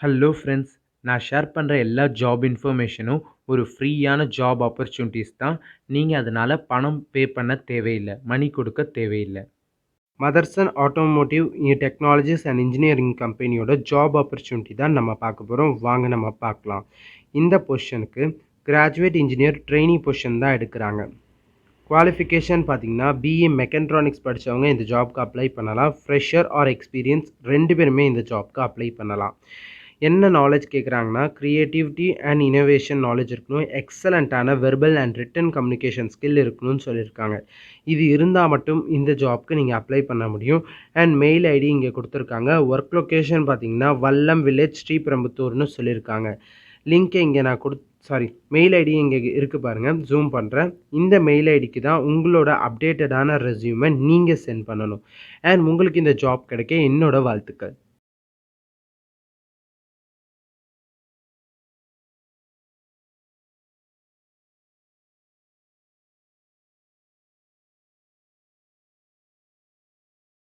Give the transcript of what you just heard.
Hello friends, நான் share பண்ணுற எல்லா ஜாப் இன்ஃபர்மேஷனும் ஒரு ஃப்ரீயான ஜாப் ஆப்பர்ச்சுனிட்டிஸ் தான். நீங்கள் அதனால் பணம் பே பண்ண தேவையில்லை, மணி கொடுக்க தேவையில்லை. Motherson automotive technologies and engineering கம்பெனியோட ஜாப் ஆப்பர்ச்சுனிட்டி தான் நம்ம பார்க்க போகிறோம். வாங்க நம்ம பார்க்கலாம். இந்த பொசிஷனுக்கு கிராஜுவேட் இன்ஜினியர் ட்ரெயினி பொசிஷன் தான் எடுக்கிறாங்க. குவாலிஃபிகேஷன் பார்த்தீங்கன்னா பிஇ மெக்கட்ரானிக்ஸ் படித்தவங்க இந்த ஜாப்க்கு அப்ளை பண்ணலாம். ஃப்ரெஷர் ஆர் எக்ஸ்பீரியன்ஸ் ரெண்டு பேருமே இந்த ஜாப்க்கு அப்ளை பண்ணலாம். என்ன நாலேஜ் கேட்குறாங்கன்னா, க்ரியேட்டிவிட்டி அண்ட் இனோவேஷன் நாலேஜ் இருக்கணும், எக்ஸலண்ட்டான verbal and written communication skill இருக்கணும்னு சொல்லியிருக்காங்க. இது இருந்தால் மட்டும் இந்த ஜாப்க்கு நீங்கள் அப்ளை பண்ண முடியும். அண்ட் மெயில் ஐடி இங்கே கொடுத்துருக்காங்க. ஒர்க் லொக்கேஷன் பார்த்தீங்கன்னா வல்லம் வில்லேஜ் ஸ்ரீபெரும்புத்தூர்னு சொல்லியிருக்காங்க. லிங்க்கை இங்கே நான் மெயில் ஐடி இங்கே இருக்குது பாருங்கள், ஜூம் பண்ணுறேன். இந்த மெயில் ஐடிக்கு தான் உங்களோட அப்டேட்டடான ரெஸ்யூமை நீங்கள் சென்ட் பண்ணணும். அண்ட் உங்களுக்கு இந்த ஜாப் கிடைக்க என்னோட வாழ்த்துக்கள்.